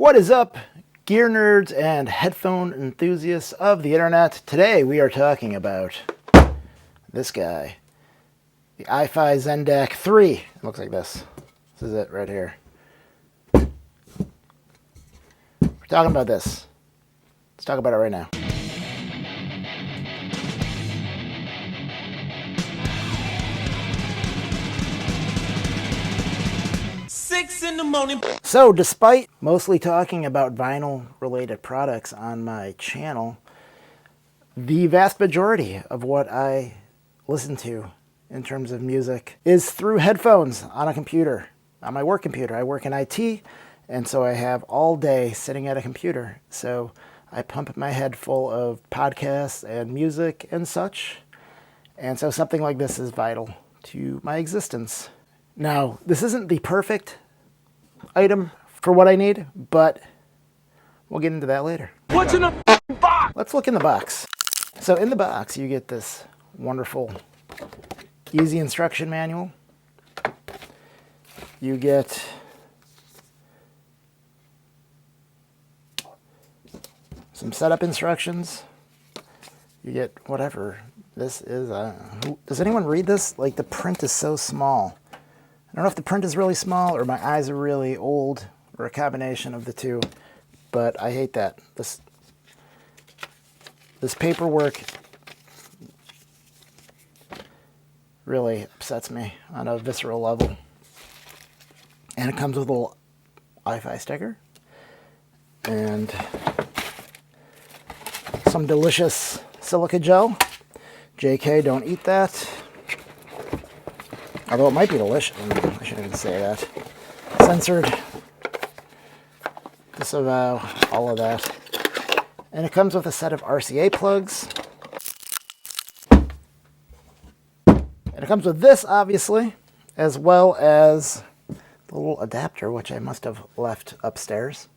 What is up, gear nerds and headphone enthusiasts of the internet? Today we are talking about this guy, the iFi Zen DAC V3. It looks like this. This is it right here. We're talking about this. Let's talk about it right now. So, despite mostly talking about vinyl-related products on my channel, the vast majority of what I listen to in terms of music is through headphones on a computer, on my work computer. I work in IT, and so I have all day sitting at a computer. So I pump my head full of podcasts and music and such, and so something like this is vital to my existence. Now, this isn't the perfect item for what I need, but we'll get into that later. What's in the box? Let's look in the box. So in the box, you get this wonderful, easy instruction manual. You get some setup instructions. You get whatever this is. Does anyone read this? Like, the print is so small. I don't know if the print is really small or my eyes are really old or a combination of the two, but I hate that. This paperwork really upsets me on a visceral level. And it comes with a little iFi sticker and some delicious silica gel. JK, don't eat that. Although it might be delicious. I shouldn't even say that. Censored. Disavow all of that. And it comes with a set of RCA plugs. And it comes with this, obviously, as well as the little adapter, which I must have left upstairs.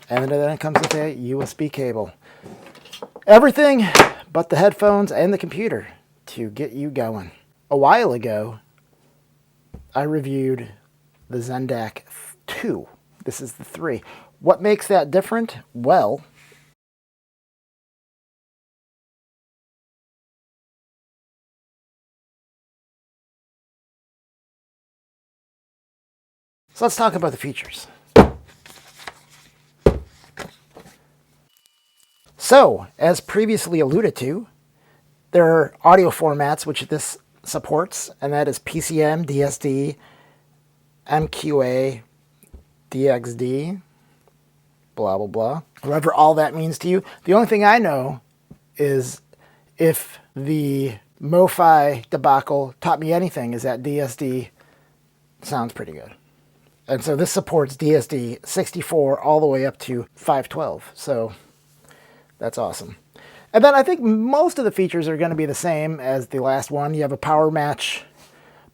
And then it comes with a USB cable. Everything but the headphones and the computer to get you going. A while ago, I reviewed the Zen DAC V2. This is the 3. What makes that different? Well, so let's talk about the features. So, as previously alluded to, there are audio formats which this supports, and that is PCM, DSD, MQA, DXD, blah, blah, blah. Whatever all that means to you. The only thing I know is if the MoFi debacle taught me anything is that DSD sounds pretty good. And so this supports DSD 64 all the way up to 512. So that's awesome. And then I think most of the features are going to be the same as the last one. You have a power match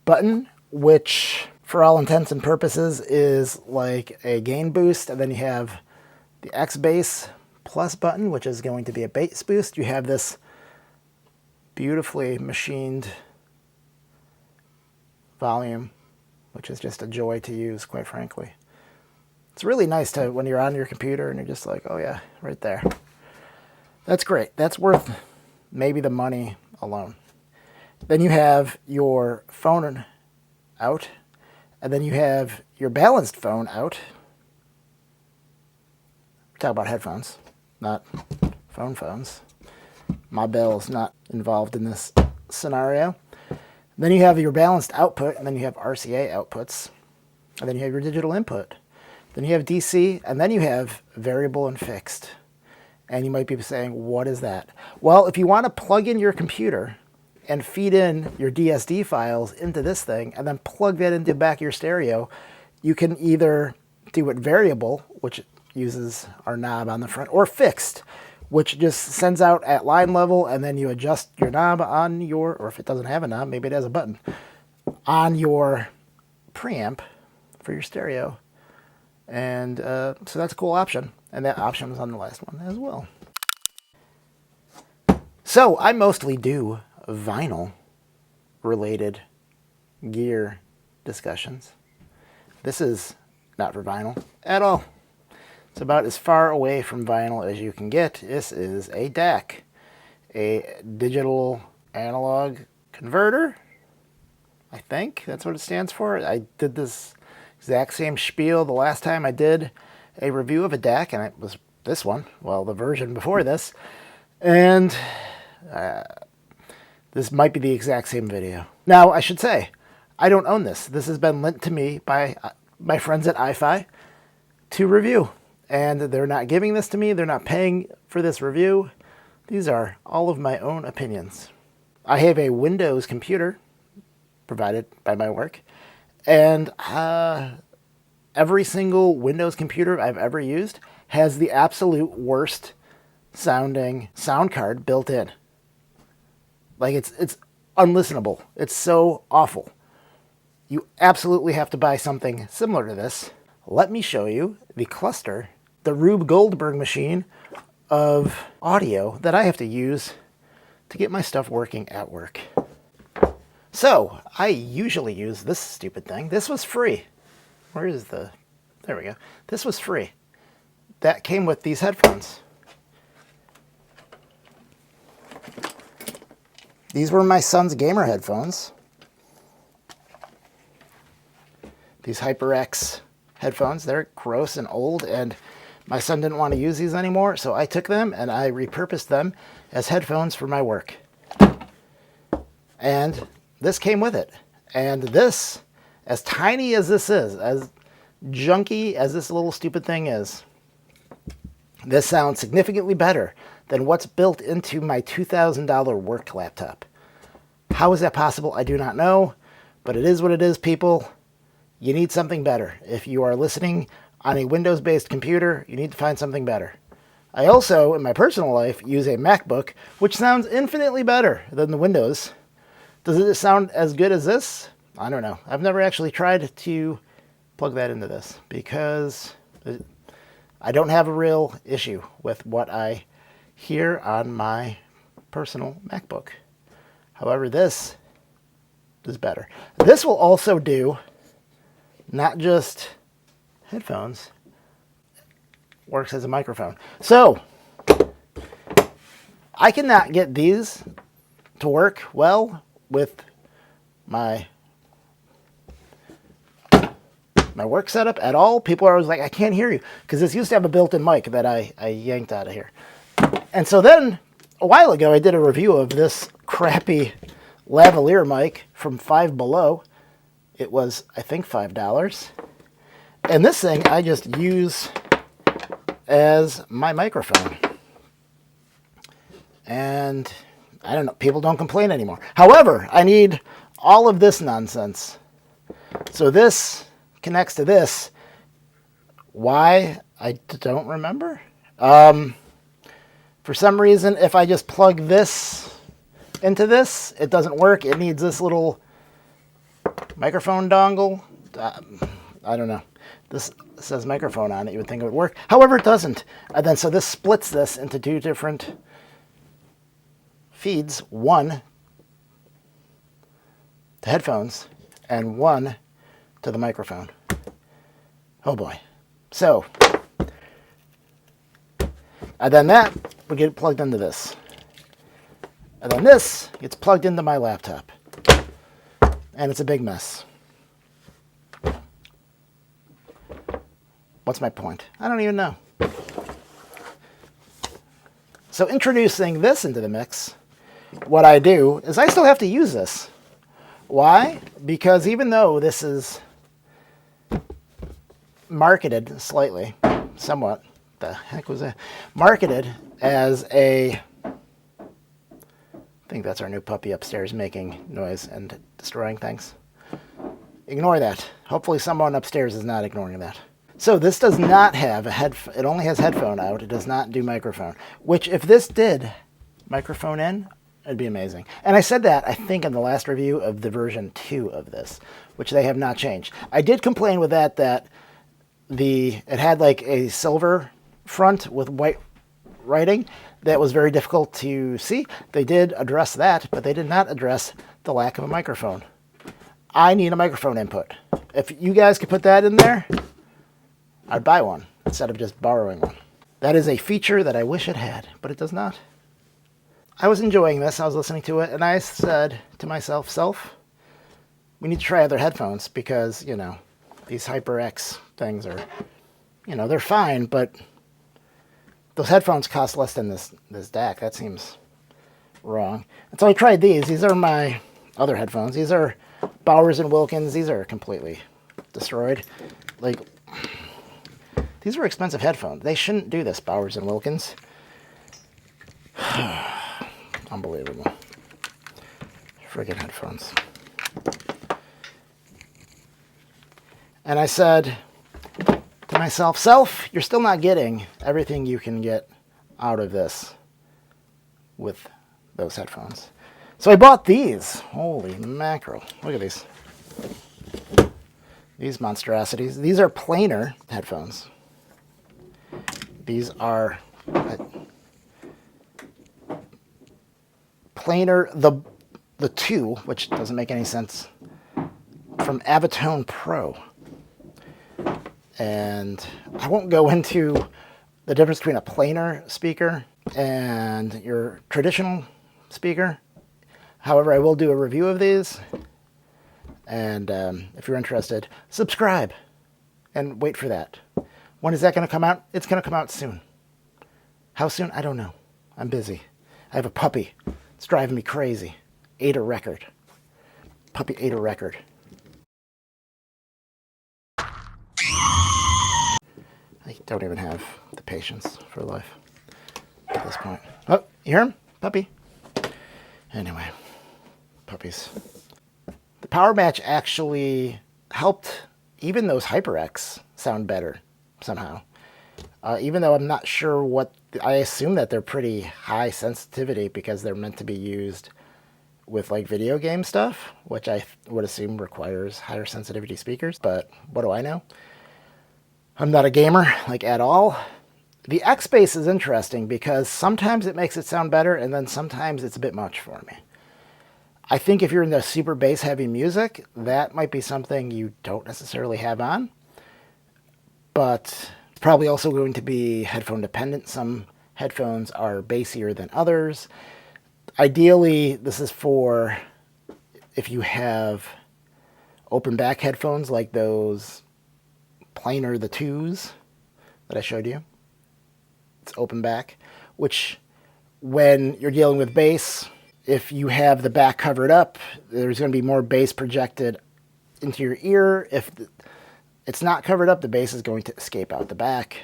button, which for all intents and purposes is like a gain boost. And then you have the X Bass Plus button, which is going to be a bass boost. You have this beautifully machined volume, which is just a joy to use, quite frankly. It's really nice to, when you're on your computer and you're just like, oh yeah, right there. That's great. That's worth maybe the money alone. Then you have your phone out, and then you have your balanced phone out. We're talking about headphones, not phones. My bell's not involved in this scenario. Then you have your balanced output, and then you have RCA outputs, and then you have your digital input. Then you have DC, and then you have variable and fixed. And you might be saying, what is that? Well, if you want to plug in your computer and feed in your DSD files into this thing and then plug that into the back of your stereo, you can either do it variable, which uses our knob on the front, or fixed, which just sends out at line level, and then you adjust your knob on your, or if it doesn't have a knob, maybe it has a button, on your preamp for your stereo. And so that's a cool option. And that option was on the last one as well. So I mostly do vinyl-related gear discussions. This is not for vinyl at all. It's about as far away from vinyl as you can get. This is a DAC, a digital analog converter. I think that's what it stands for. I did this exact same spiel the last time I did a review of a DAC, and it was this one, well, the version before this. And this might be the exact same video. Now, I should say, I don't own this. This has been lent to me by my friends at iFi to review. And they're not giving this to me. They're not paying for this review. These are all of my own opinions. I have a Windows computer provided by my work. And every single Windows computer I've ever used has the absolute worst sounding sound card built in. Like, it's unlistenable. It's so awful. You absolutely have to buy something similar to this. Let me show you the cluster, the Rube Goldberg machine of audio that I have to use to get my stuff working at work. So, I usually use this stupid thing. This was free. Where is the... There we go. This was free. That came with these headphones. These were my son's gamer headphones. These HyperX headphones. They're gross and old, and my son didn't want to use these anymore, so I took them and I repurposed them as headphones for my work. And this came with it. And this, as tiny as this is, as junky as this little stupid thing is, this sounds significantly better than what's built into my $2,000 work laptop. How is that possible? I do not know, but it is what it is, people. You need something better. If you are listening on a Windows-based computer, you need to find something better. I also, in my personal life, use a MacBook, which sounds infinitely better than the Windows. Does it sound as good as this? I don't know. I've never actually tried to plug that into this because I don't have a real issue with what I hear on my personal MacBook. However, this is better. This will also do not just headphones, works as a microphone. So, I cannot get these to work well with my work setup at all. People are always like, I can't hear you, because this used to have a built-in mic that I yanked out of here. And so then, a while ago, I did a review of this crappy lavalier mic from Five Below. It was, I think, $5. And this thing I just use as my microphone. And I don't know, people don't complain anymore. However, I need all of this nonsense. So this connects to this. Why? I don't remember. For some reason, if I just plug this into this, it doesn't work. It needs this little microphone dongle. I don't know. This says microphone on it. You would think it would work. However, it doesn't. And then so this splits this into two different feeds. One to headphones and one to the microphone. Oh boy. So, and then that would get plugged into this. And then this gets plugged into my laptop. And it's a big mess. What's my point? I don't even know. So introducing this into the mix, what I do is I still have to use this. Why? Because even though this is marketed slightly, somewhat, the heck was that? Marketed as a, I think that's our new puppy upstairs making noise and destroying things. Ignore that. Hopefully someone upstairs is not ignoring that. So this does not have a headphone. It only has headphone out. It does not do microphone, which if this did microphone in, it'd be amazing. And I said that, I think, in the last review of the version 2 of this, which they have not changed. I did complain with that it had like a silver front with white writing that was very difficult to see. They did address that, but they did not address the lack of a microphone. I need a microphone input. If you guys could put that in there, I'd buy one. instead of just borrowing one. That is a feature that I wish it had, but it does not. I was enjoying this. I was listening to it, and I said to myself, we need to try other headphones because, you know, these HyperX things are, you know, they're fine, but those headphones cost less than this DAC. That seems wrong. And so I tried these. These are my other headphones. These are Bowers and Wilkins. These are completely destroyed. Like, these are expensive headphones. They shouldn't do this, Bowers and Wilkins. Unbelievable. Friggin' headphones. And I said to myself, you're still not getting everything you can get out of this with those headphones. So I bought these. Holy mackerel. Look at these. These monstrosities. These are planar headphones. These are planar, the 2, which doesn't make any sense, from Avantone Pro. And I won't go into the difference between a planar speaker and your traditional speaker. However, I will do a review of these. And if you're interested, subscribe and wait for that. When is that going to come out? It's going to come out soon. How soon? I don't know. I'm busy. I have a puppy. It's driving me crazy. Ate a record. Puppy ate a record. I don't even have the patience for life at this point. Oh, you hear him? Puppy. Anyway, puppies. The power match actually helped even those HyperX sound better somehow. Even though I'm not sure what, I assume that they're pretty high sensitivity because they're meant to be used with like video game stuff, which I would assume requires higher sensitivity speakers, but what do I know? I'm not a gamer, like, at all. The X-Bass is interesting because sometimes it makes it sound better and then sometimes it's a bit much for me. I think if you're into super bass heavy music, that might be something you don't necessarily have on, but it's probably also going to be headphone dependent. Some headphones are bassier than others. Ideally, this is for if you have open back headphones like those planar, the 2s that I showed you. It's open back, which when you're dealing with bass, if you have the back covered up, there's going to be more bass projected into your ear. If it's not covered up, the bass is going to escape out the back.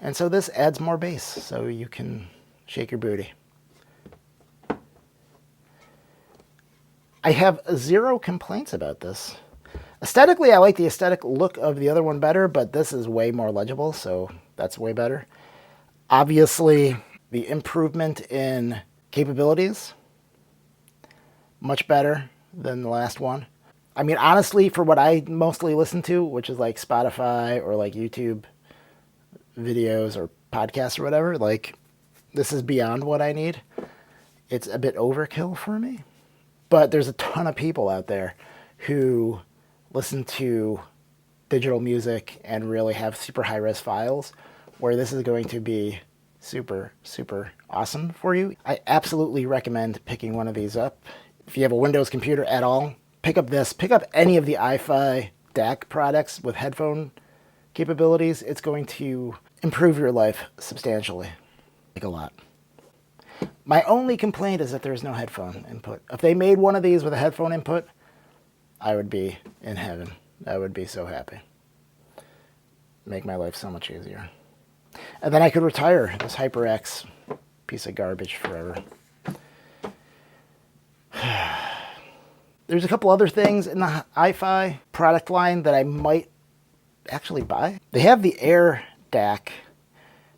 And so this adds more bass, so you can shake your booty. I have 0 complaints about this. Aesthetically, I like the aesthetic look of the other one better, but this is way more legible, so that's way better. Obviously, the improvement in capabilities, much better than the last one. I mean, honestly, for what I mostly listen to, which is like Spotify or like YouTube videos or podcasts or whatever, like, this is beyond what I need. It's a bit overkill for me. But there's a ton of people out there who listen to digital music and really have super high-res files, where this is going to be super, super awesome for you. I absolutely recommend picking one of these up. If you have a Windows computer at all, pick up this. Pick up any of the iFi DAC products with headphone capabilities. It's going to improve your life substantially, like a lot. My only complaint is that there's no headphone input. If they made one of these with a headphone input, I would be in heaven. I would be so happy. Make my life so much easier. And then I could retire this HyperX piece of garbage forever. There's a couple other things in the iFi product line that I might actually buy. They have the Air DAC,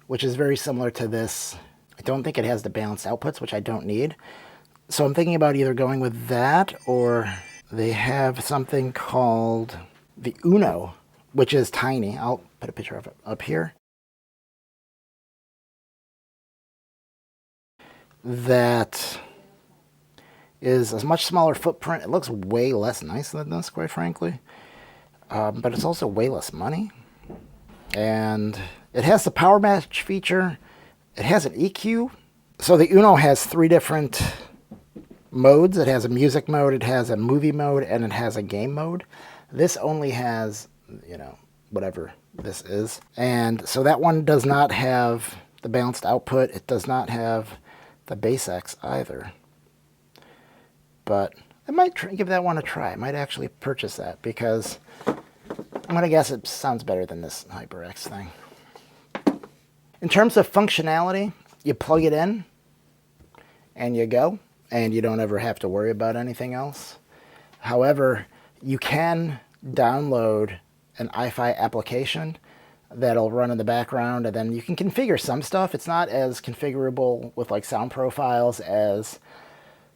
which is very similar to this. I don't think it has the balanced outputs, which I don't need. So I'm thinking about either going with that, or they have something called the Uno, which is tiny. I'll put a picture of it up here. That is a much smaller footprint. It looks way less nice than this, quite frankly. But it's also way less money. And it has the power match feature. It has an EQ. So the Uno has 3 different modes. It has a music mode, it has a movie mode, and it has a game mode. This only has, whatever this is. And so that one does not have the balanced output. It does not have the bass X either. But I might give that one a try. I might actually purchase that because I'm going to guess it sounds better than this HyperX thing. In terms of functionality, you plug it in and you go, and you don't ever have to worry about anything else. However, you can download an iFi application that'll run in the background, and then you can configure some stuff. It's not as configurable with like sound profiles as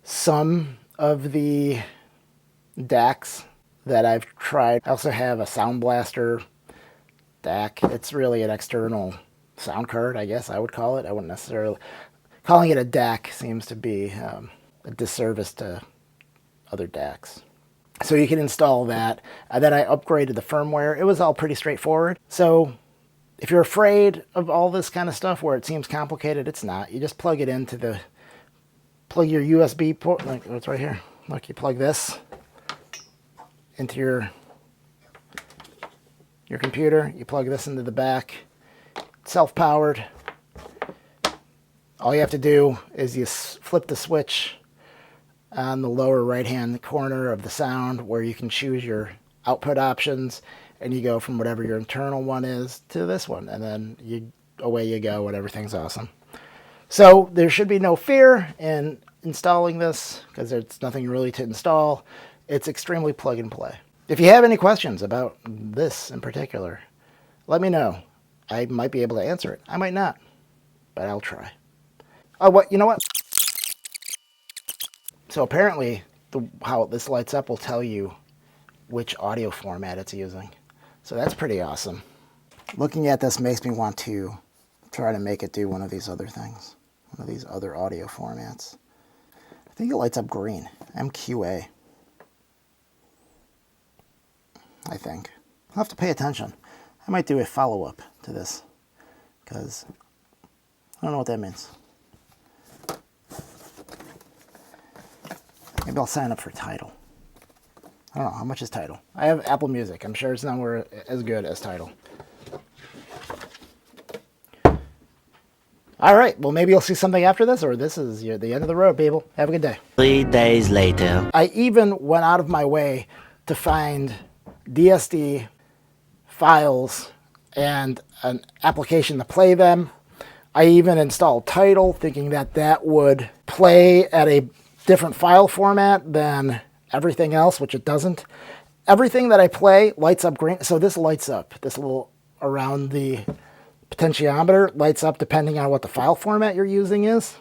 some of the DACs that I've tried. I also have a Sound Blaster DAC. It's really an external sound card, I guess I would call it. I wouldn't necessarily... Calling it a DAC seems to be a disservice to other DACs. So you can install that. Then I upgraded the firmware. It was all pretty straightforward. So if you're afraid of all this kind of stuff where it seems complicated, it's not. You just plug it into plug your USB port, like it's right here. Look, you plug this into your computer. You plug this into the back. Self-powered. All you have to do is you flip the switch on the lower right-hand corner of the sound where you can choose your output options, and you go from whatever your internal one is to this one, and then away you go, and everything's awesome. So there should be no fear in installing this because there's nothing really to install. It's extremely plug and play. If you have any questions about this in particular, let me know. I might be able to answer it. I might not, but I'll try. Oh, you know what? So apparently, how this lights up will tell you which audio format it's using. So that's pretty awesome. Looking at this makes me want to try to make it do one of these other things, one of these other audio formats. I think it lights up green, MQA. I think. I'll have to pay attention. I might do a follow-up to this, because I don't know what that means. Maybe I'll sign up for Tidal. I don't know, how much is Tidal? I have Apple Music. I'm sure it's nowhere as good as Tidal. All right, well, maybe you'll see something after this, or this is the end of the road, people. Have a good day. 3 days later. I even went out of my way to find DSD files and an application to play them. I even installed Tidal, thinking that would play at a different file format than everything else, which it doesn't. Everything that I play lights up green. So this lights up. This little around the potentiometer lights up depending on what the file format you're using is.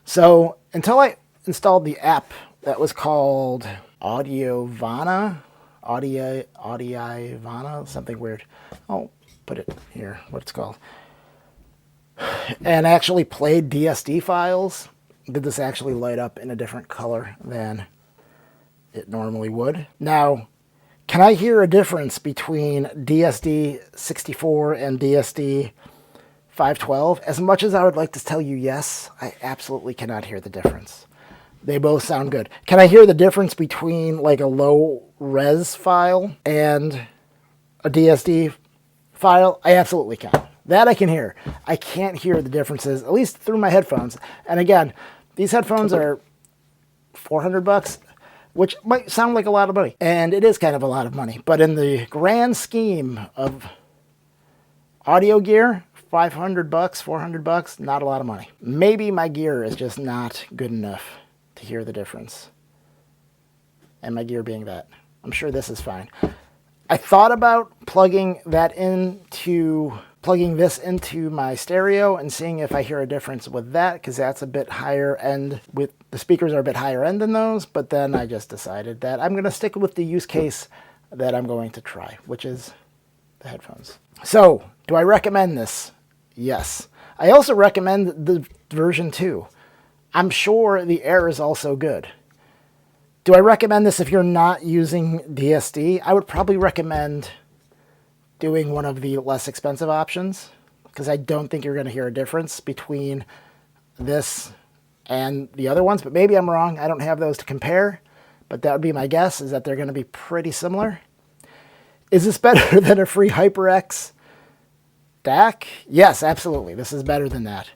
So until I installed the app that was called Audiovana, something weird. I'll put it here, what it's called. And actually played DSD files. Did this actually light up in a different color than it normally would? Now, can I hear a difference between DSD 64 and DSD 512? As much as I would like to tell you yes, I absolutely cannot hear the difference. They both sound good. Can I hear the difference between like a low res file and a DSD file? I absolutely can. That I can hear. I can't hear the differences, at least through my headphones. And again, these headphones are $400, which might sound like a lot of money. And it is kind of a lot of money. But in the grand scheme of audio gear, $500, $400, not a lot of money. Maybe my gear is just not good enough to hear the difference. And my gear being that. I'm sure this is fine. I thought about plugging this into my stereo and seeing if I hear a difference with that, because that's a bit higher end. The speakers are a bit higher end than those, but then I just decided that I'm going to stick with the use case that I'm going to try, which is the headphones. So, do I recommend this? Yes. I also recommend the version 2. I'm sure the Air is also good. Do I recommend this if you're not using DSD? I would probably recommend doing one of the less expensive options, because I don't think you're going to hear a difference between this and the other ones, but maybe I'm wrong. I don't have those to compare, but that would be my guess, is that they're going to be pretty similar. Is this better than a free HyperX DAC? Yes, absolutely. This is better than that.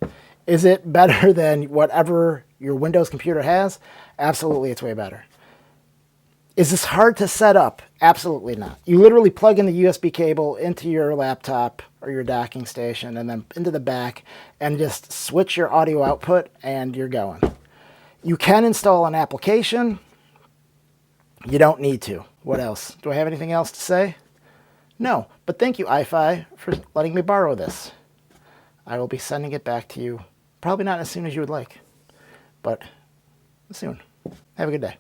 Is it better than whatever your Windows computer has? Absolutely, it's way better. Is this hard to set up? Absolutely not. You literally plug in the USB cable into your laptop or your docking station and then into the back and just switch your audio output and you're going. You can install an application. You don't need to. What else? Do I have anything else to say? No, but thank you, iFi, for letting me borrow this. I will be sending it back to you, probably not as soon as you would like, but soon. Have a good day.